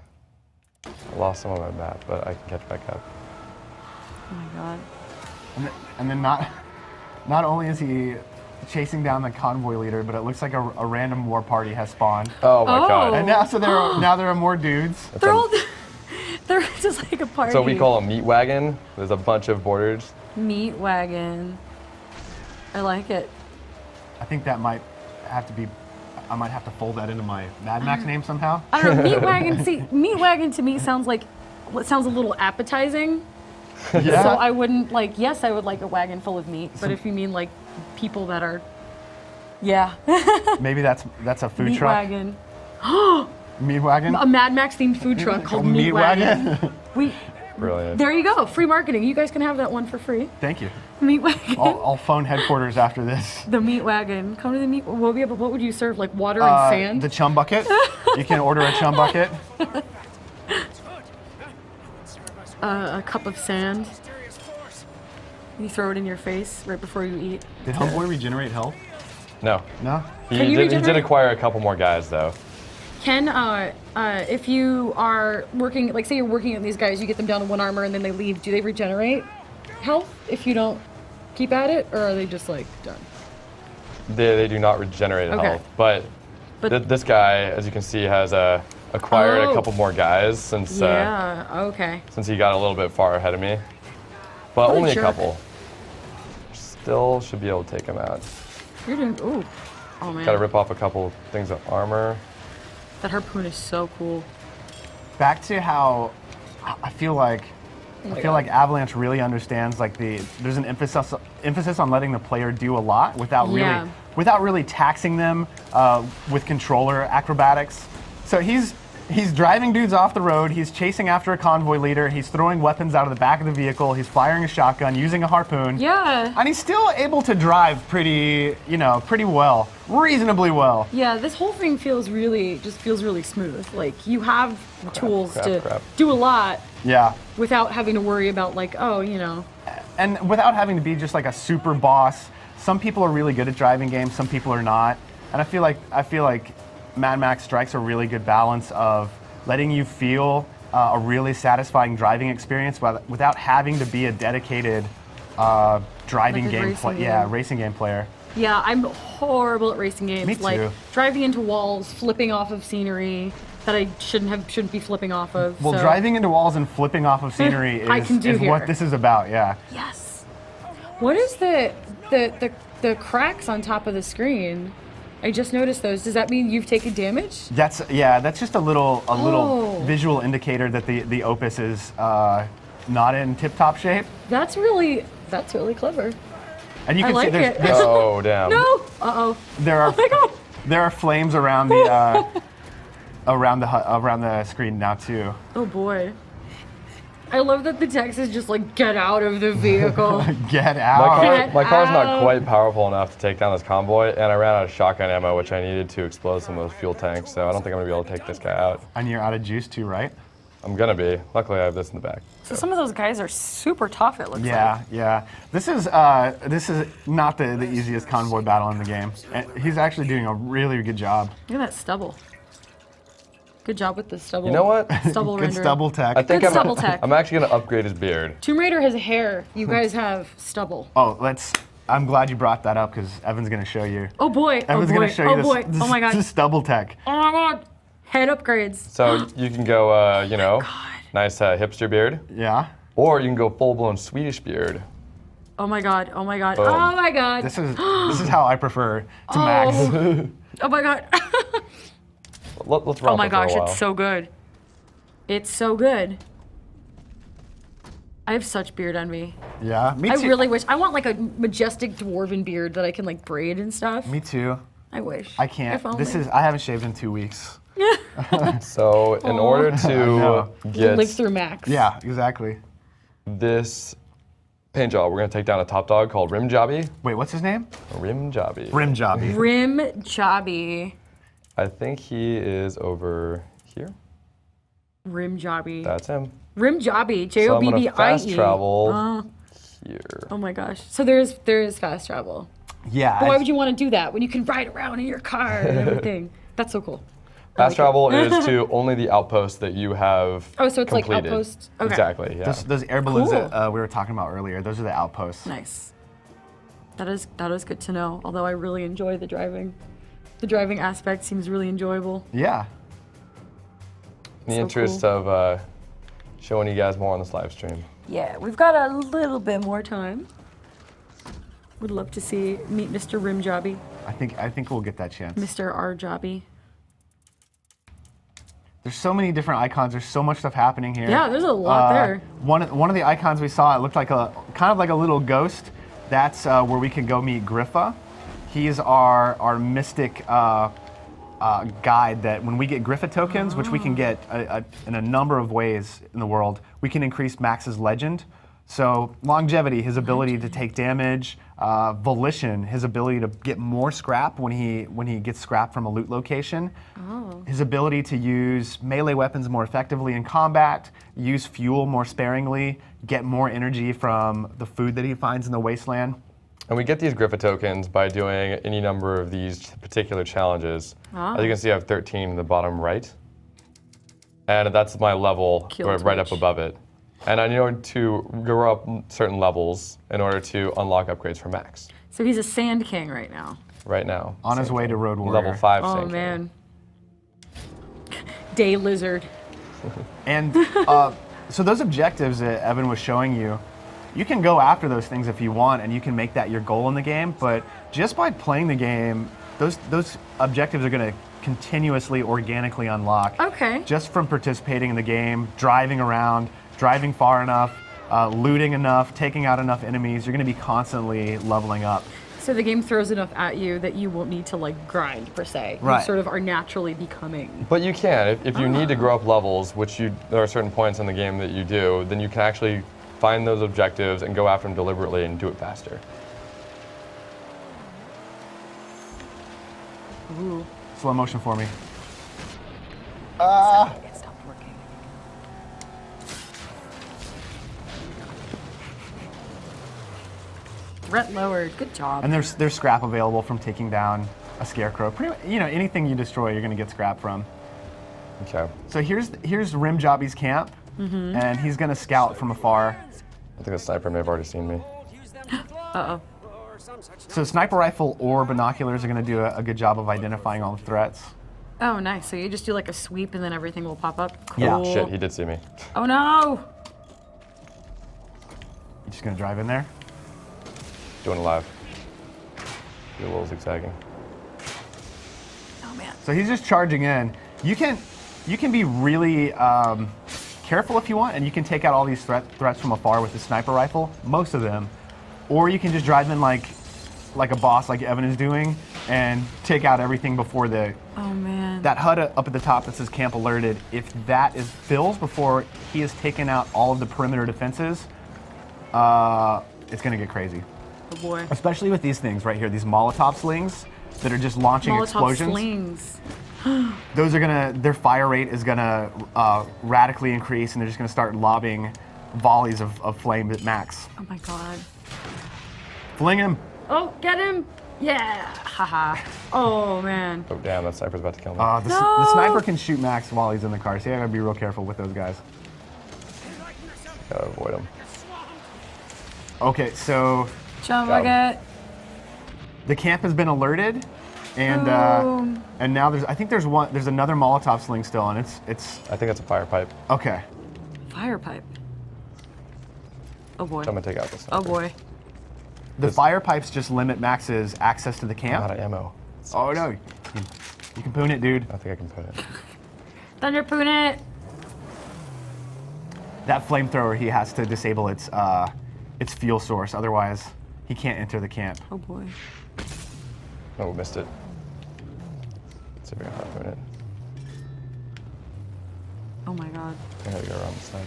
I lost some of my map, but I can catch back up. Oh my god. And then not only is he chasing down the convoy leader, but it looks like a random war party has spawned. Oh my Oh. god. And now there are more dudes. They're all. They're just like a party. So we call a meat wagon. There's a bunch of borders. Meat wagon. I like it. I think that might have to be. I might have to fold that into my Mad Max name somehow. I don't know. Meat wagon. See, meat wagon to me sounds like. It sounds a little appetizing. Yeah. So I wouldn't like. Yes, I would like a wagon full of meat. But if you mean like people that are. Yeah. Maybe that's a food Meat truck. wagon. Meat wagon. A Mad Max themed food truck called Meat Wagon. We. Brilliant. There you go. Free marketing. You guys can have that one for free. Thank you. Meat wagon. I'll phone headquarters after this. The meat wagon. Come to the meat. What would you serve? Like water and sand? The chum bucket. You can order a chum bucket. A cup of sand. You throw it in your face right before you eat. Did Homeboy regenerate health? No. No? He did acquire a couple more guys, though. Can, if you are working, like say you're working on these guys, you get them down to 1 armor and then they leave, do they regenerate health if you don't keep at it, or are they just like done? They do not regenerate health, but this guy, as you can see, has acquired a couple more guys since since he got a little bit far ahead of me. But What a only a jerk. couple. Still should be able to take him out. You're doing, ooh. Oh man. Gotta rip off a couple things of armor. That harpoon is so cool. Back to how I feel like Avalanche really understands like there's an emphasis on letting the player do a lot without really taxing them with controller acrobatics. So he's driving dudes off the road, he's chasing after a convoy leader, he's throwing weapons out of the back of the vehicle, he's firing a shotgun, using a harpoon. Yeah. And he's still able to drive pretty well, reasonably well. Yeah, this whole thing feels really smooth. Like you have tools to crap. do a lot. Yeah. Without having to worry about like, And without having to be just like a super boss. Some people are really good at driving games, some people are not. And I feel like Mad Max strikes a really good balance of letting you feel a really satisfying driving experience without having to be a dedicated driving racing game player. Yeah, I'm horrible at racing games. Me too. Like driving into walls, flipping off of scenery that I shouldn't be flipping off of. Well, so. driving into walls and flipping off of scenery is what this is about, yeah. Yes. What is the cracks on top of the screen? I just noticed those. Does that mean you've taken damage? That's just a little visual indicator that the Opus is not in tip-top shape. That's really clever. And you can I see like there's it. Oh, damn. No. Uh-oh. there are Oh my God. there are flames around the around the screen now too. Oh boy. I love that the text is just like, get out of the vehicle. Get out. My car's not quite powerful enough to take down this convoy, and I ran out of shotgun ammo, which I needed to explode some of those fuel tanks, so I don't think I'm gonna be able to take this guy out. And you're out of juice too, right? I'm gonna be. Luckily, I have this in the back. So some of those guys are super tough, it looks like. Yeah. This is not the easiest convoy battle in the game. And he's actually doing a really good job. Look at that stubble. Good job with the stubble. You know what? Stubble Good render. stubble tech. I think Good stubble tech. I'm actually gonna upgrade his beard. Tomb Raider has hair. You guys have stubble. Oh, I'm glad you brought that up because Evan's gonna show you. Oh boy. Evan's oh boy. gonna show you oh boy. this oh my god. this stubble tech. Oh my god. Head upgrades. So you can go, nice hipster beard, Yeah. or you can go full-blown Swedish beard. Oh my god. Oh my god. Boom. Oh my god. This is how I prefer to max. Oh my god. Let's run Oh my for a gosh, while. it's so good. It's so good. I have such beard envy. Yeah. Me I too. really wish. I want like a majestic dwarven beard that I can like braid and stuff. Me too. I wish. I can't. If only. I haven't shaved in 2 weeks. So in order to know. get Live through max. Yeah, exactly. this paint job, we're gonna take down a top dog called Rim Jobby. Wait, what's his name? Rim Jobby. Rim Jobby. Rim Jobby. I think he is over here. Rim Jobby. That's him. Rim Jobby. So I'm gonna Jobbie. fast travel here. Oh my gosh. So there is fast travel. Yeah. But why would you want to do that when you can ride around in your car and everything? That's so cool. Fast travel is to only the outposts that you have Oh, so it's completed. like outposts. Okay. Exactly, yeah. Those air balloons Cool. that we were talking about earlier, those are the outposts. Nice. That is good to know. Although I really enjoy the driving. The driving aspect seems really enjoyable. Yeah. In the So interest cool. of showing you guys more on this live stream. Yeah, we've got a little bit more time. Would love to meet Mr. Rim Jobby, I think we'll get that chance. Mr. R Jobby. There's so many different icons. There's so much stuff happening here. Yeah, there's a lot there. One of the icons we saw, it looked like kind of like a little ghost. That's where we can go meet Griffa. He's our mystic guide that when we get Griffa tokens, which we can get in a number of ways in the world, we can increase Max's legend. So longevity, his ability to take damage, volition, his ability to get more scrap when he gets scrap from a loot location, his ability to use melee weapons more effectively in combat, use fuel more sparingly, get more energy from the food that he finds in the wasteland. And we get these Griffith tokens by doing any number of these particular challenges. As you can see, I have 13 in the bottom right. And that's my level right up above it. And I need to go up certain levels in order to unlock upgrades for max. So he's a Sand King right now. Right now. On his way to Road Warrior. Level 5 Oh, Sand King. man. Day Lizard. And so those objectives that Evan was showing you, you can go after those things if you want, and you can make that your goal in the game, but just by playing the game, those objectives are going to continuously, organically unlock. Okay. Just from participating in the game, driving around, driving far enough, looting enough, taking out enough enemies, you're going to be constantly leveling up. So the game throws enough at you that you won't need to like grind per se. Right. You sort of are naturally becoming. But you can. If you need to grow up levels, which there are certain points in the game that you do, then you can actually find those objectives and go after them deliberately and do it faster. Ooh. Slow motion for me. It stopped working. Threat lowered. Good job. And there's scrap available from taking down a scarecrow. Anything you destroy, you're going to get scrap from. Okay. So here's Rimjobby's camp, and he's going to scout from afar. I think the sniper may have already seen me. Uh-oh. So sniper rifle or binoculars are going to do a good job of identifying all the threats. Oh, nice. So you just do like a sweep and then everything will pop up? Cool. Yeah. Shit, he did see me. Oh, no! You just going to drive in there? Doing it live. Do a little zigzagging. Oh, man. So he's just charging in. You can be really careful if you want, and you can take out all these threats from afar with the sniper rifle, most of them. Or you can just drive in like a boss, like Evan is doing, and take out everything before Oh, man. that HUD up at the top that says camp alerted. If that fills before he has taken out all of the perimeter defenses, it's going to get crazy. Oh, boy. Especially with these things right here, these Molotov slings that are just launching Molotov explosions. slings. Those are their fire rate is gonna radically increase, and they're just gonna start lobbing volleys of flame at max. Oh, my God. Fling him. Oh, get him! Yeah! Haha. Oh, man. Oh, damn, that sniper's about to kill me. The sniper can shoot max while he's in the car, so you gotta be real careful with those guys. Gotta avoid him. Okay, so Jump like it. the camp has been alerted, and now there's another Molotov sling still, and it's I think it's a fire pipe. okay. Fire pipe. Oh, boy. So I'm gonna take out this sniper. Oh, boy. The fire pipes just limit Max's access to the I'm camp. out of ammo. Oh no, you can poon it, dude. I think I can put it. Thunder Poon it! That flamethrower, he has to disable its fuel source, otherwise he can't enter the camp. Oh, boy. Oh, we missed it. Let's see if we can harpoon it. Oh, my God. I gotta go around the side.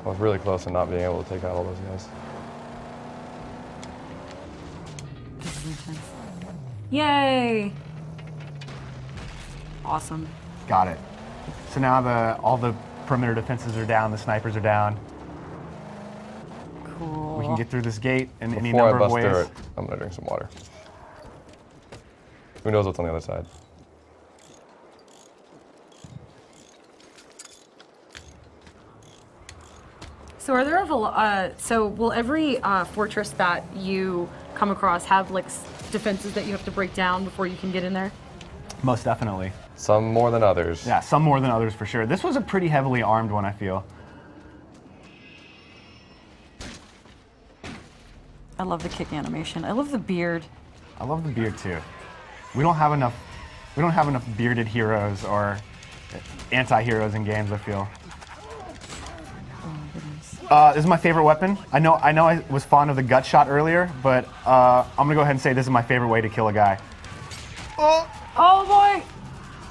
I was really close to not being able to take out all those guys. This is intense. Yay! Awesome. Got it. So now all the perimeter defenses are down, the snipers are down. Cool. We can get through this gate in any Before I number of bust ways. through it, I'm gonna drink some water. Who knows what's on the other side? So are there so will every fortress that you come across have like defenses that you have to break down before you can get in there? Most definitely. Some more than others. Yeah, some more than others for sure. This was a pretty heavily armed one, I feel. I love the kick animation. I love the beard. I love the beard too. We don't have enough bearded heroes or anti-heroes in games, I feel. This is my favorite weapon. I know I was fond of the gut shot earlier, but I'm gonna go ahead and say this is my favorite way to kill a guy. Oh boy!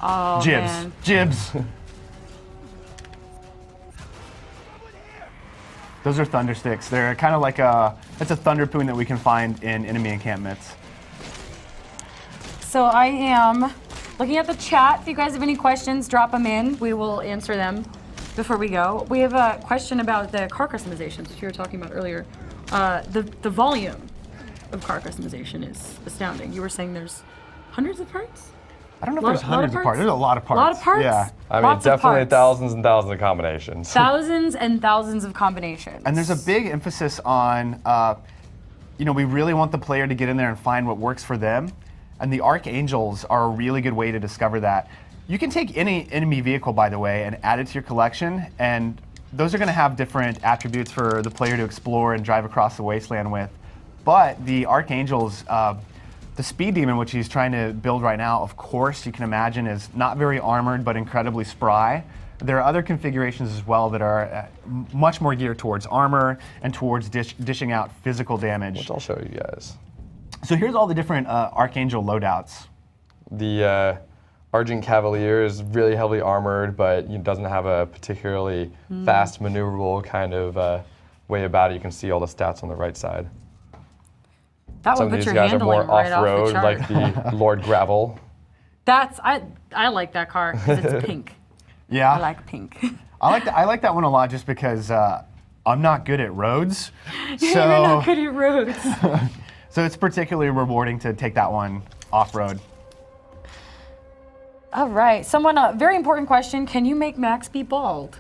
Oh, Jibs. man. Jibs. Those are thunder sticks. They're kind of like it's a thunder poon that we can find in enemy encampments. So I am looking at the chat. If you guys have any questions, drop them in. We will answer them before we go. We have a question about the car customizations, which you were talking about earlier. The volume of car customization is astounding. You were saying there's hundreds of parts? I don't know if there's hundreds of parts. There's a lot of parts. A lot of parts? Yeah. I mean, Lots of definitely parts. thousands and thousands of combinations. Thousands and thousands of combinations. And there's a big emphasis on, we really want the player to get in there and find what works for them. And the Archangels are a really good way to discover that. You can take any enemy vehicle, by the way, and add it to your collection, and those are going to have different attributes for the player to explore and drive across the wasteland with. But the Archangels, the Speed Demon, which he's trying to build right now, of course, you can imagine is not very armored, but incredibly spry. There are other configurations as well that are much more geared towards armor and towards dishing out physical damage. Which I'll show you guys. So here's all the different Archangel loadouts. The Argent Cavalier is really heavily armored, but it doesn't have a particularly fast, maneuverable kind of way about it. You can see all the stats on the right side. That Some would of put these your guys are handling more right off-road, off the chart. like the Lord Gravel. I like that car because it's pink. Yeah, I like pink. I like that one a lot just because I'm not good at roads. You're not good at roads. So it's particularly rewarding to take that one off-road. All right. A very important question. Can you make Max be bald?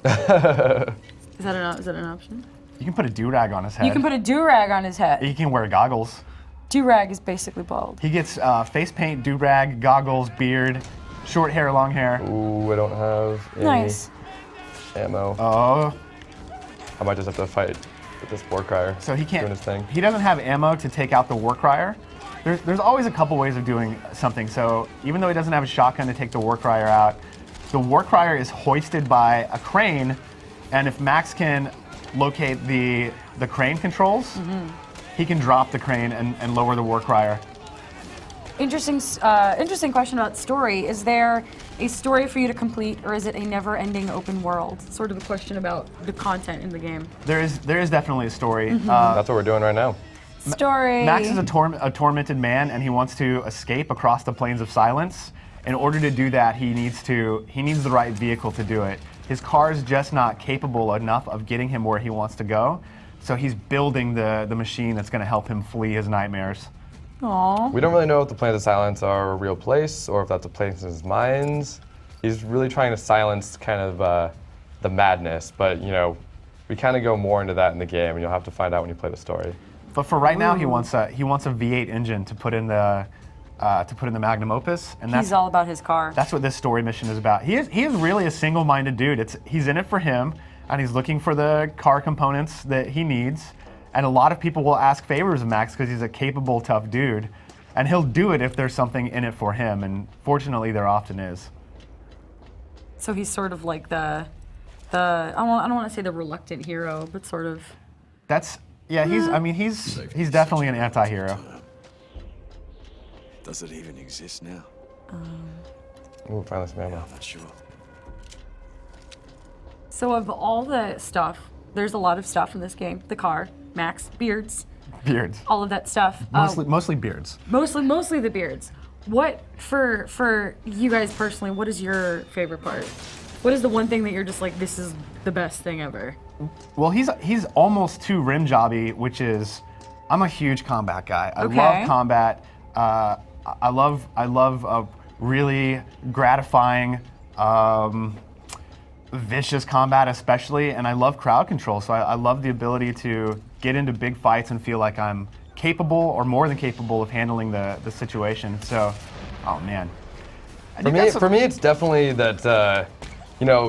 Is that an option? You can put a do-rag on his head. You can put a do-rag on his head. He can wear goggles. Do-rag is basically bald. He gets face paint, do-rag, goggles, beard, short hair, long hair. Ooh, I don't have any Nice. ammo. Oh. I might just have to fight with this war crier. So he can't. Doing his thing. He doesn't have ammo to take out the war crier. There's always a couple ways of doing something. So even though he doesn't have a shotgun to take the war crier out, the war crier is hoisted by a crane, and if Max can locate the crane controls, he can drop the crane and lower the war crier. Interesting question about story. Is there a story for you to complete, or is it a never-ending open world? Sort of a question about the content in the game. There is definitely a story. That's what we're doing right now. Story. Max is a tormented man, and he wants to escape across the plains of silence. In order to do that, he needs the right vehicle to do it. His car is just not capable enough of getting him where he wants to go, so he's building the machine that's going to help him flee his nightmares. Aww. We don't really know if the Plains of Silence are a real place or if that's a place in his minds. He's really trying to silence kind of the madness, but we kind of go more into that in the game, and you'll have to find out when you play the story. But for right now, he wants a V8 engine to put in the magnum opus, and He's all about his car. that's what this story mission is about. He is really a single-minded dude. He's in it for him, and he's looking for the car components that he needs. And a lot of people will ask favors of Max because he's a capable, tough dude, and he'll do it if there's something in it for him. And fortunately, there often is. So he's sort of like the I don't want to say the reluctant hero, but sort of. He's definitely an anti-hero. Does it even exist now? Ooh, finally some ammo. I'm not sure. So of all the stuff, there's a lot of stuff in this game. The car, Max, beards, Beards. all of that stuff. Mostly beards. Mostly the beards. What for you guys personally? What is your favorite part? What is the one thing that you're just like, this is the best thing ever? Well, he's almost too rim jobby, which is, I'm a huge combat guy. I Okay. love combat. I love really gratifying, vicious combat, especially, and I love crowd control. So I love the ability to get into big fights and feel like I'm capable or more than capable of handling the situation. So, oh man. For me, it's definitely that.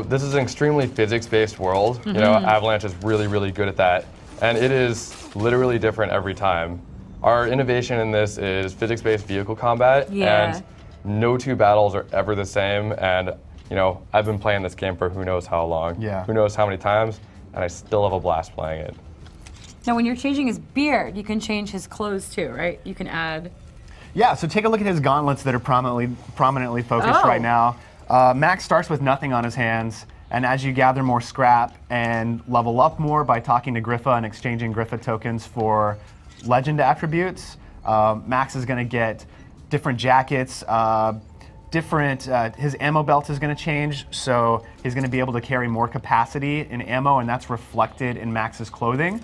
This is an extremely physics-based world. Avalanche is really, really good at that, and it is literally different every time. Our innovation in this is physics-based vehicle combat, and no two battles are ever the same. And I've been playing this game for who knows how long, who knows how many times, and I still have a blast playing it. Now, when you're changing his beard, you can change his clothes too, right? You can add. Yeah. So take a look at his gauntlets that are prominently focused right now. Max starts with nothing on his hands, And as you gather more scrap and level up more by talking to Griffa and exchanging Griffa tokens for legend attributes, Max is going to get different jackets, his ammo belt is going to change, so he's going to be able to carry more capacity in ammo, and that's reflected in Max's clothing.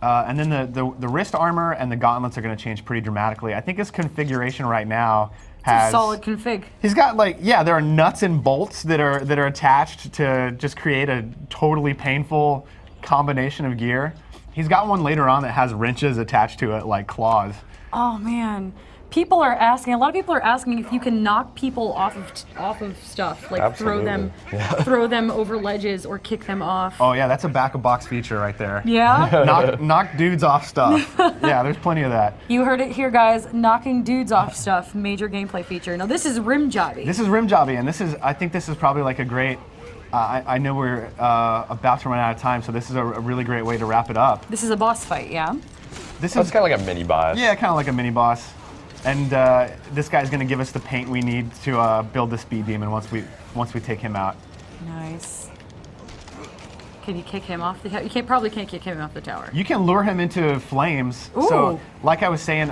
And then the wrist armor and the gauntlets are going to change pretty dramatically. I think his configuration right now has a solid config. He's got there are nuts and bolts that are attached to just create a totally painful combination of gear. He's got one later on that has wrenches attached to it like claws. Oh man. A lot of people are asking if you can knock people off of stuff, like Absolutely. throw them over ledges or kick them off. Oh yeah, that's a back-of-box feature right there. Yeah? knock dudes off stuff. Yeah, there's plenty of that. You heard it here, guys. Knocking dudes off stuff, major gameplay feature. Now this is Rim Jobby. This is Rim Jobby, and I think this is probably like a great, I know we're about to run out of time, so this is a really great way to wrap it up. This is a boss fight, yeah? This It's is kind of like a mini boss. Yeah, kind of like a mini boss. And this guy's going to give us the paint we need to build the speed demon once we take him out. Nice. Can you kick him off the tower? You probably can't kick him off the tower. You can lure him into flames. Ooh. So, like I was saying,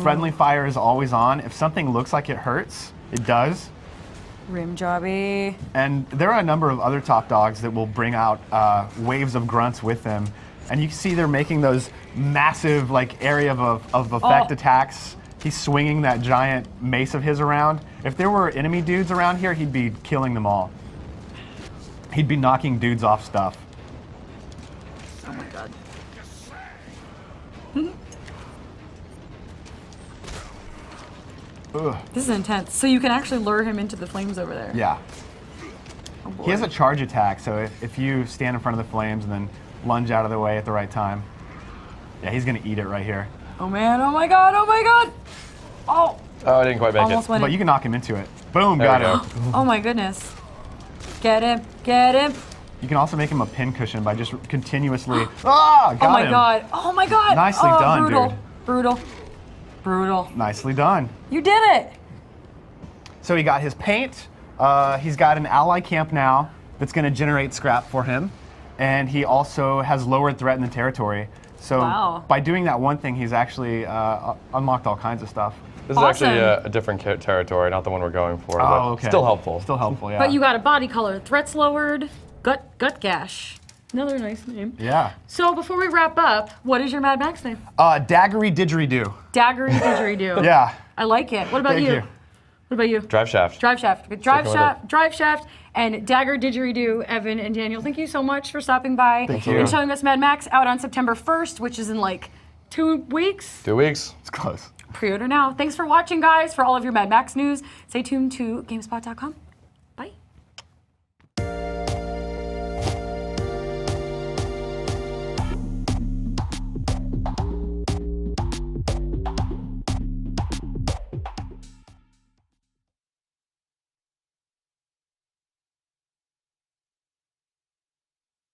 friendly fire is always on. If something looks like it hurts, it does. Rim Jobby. And there are a number of other top dogs that will bring out waves of grunts with them. And you can see they're making those massive area of effect attacks. He's swinging that giant mace of his around. If there were enemy dudes around here, he'd be killing them all. He'd be knocking dudes off stuff. Oh my god. Ugh. This is intense. So you can actually lure him into the flames over there. Yeah. Oh boy. He has a charge attack, so if you stand in front of the flames and then lunge out of the way at the right time, yeah, he's gonna eat it right here. Oh man, oh my god, oh my god! Oh! Oh, I didn't quite make Almost it. went But in. you can knock him into it. Boom, There got we him. go. Oh my goodness. Get him, get him! You can also make him a pin cushion by just continuously, got him. Oh my god, oh my god! Nicely oh, done, brutal, dude. Brutal, brutal. Nicely done. You did it! So he got his paint, he's got an ally camp now that's gonna generate scrap for him, and he also has lowered threat in the territory. So Wow. by doing that one thing, he's actually unlocked all kinds of stuff. This is actually Awesome. a different territory, not the one we're going for, Oh, but okay. still helpful. Still helpful, yeah. But you got a body color, threats lowered, gut gash. Another nice name. Yeah. So before we wrap up, what is your Mad Max name? Daggery Didgeridoo. Daggery Didgeridoo. Yeah. I like it. What about Thank you. What about you? Drive shaft. Drive shaft. Drive with shaft. Drive shaft. And Dagger Didgeridoo, Evan and Daniel, thank you so much for stopping by Thank you. and showing us Mad Max out on September 1st, which is in like 2 weeks. 2 weeks. It's close. Pre-order now. Thanks for watching, guys. For all of your Mad Max news, stay tuned to GameSpot.com.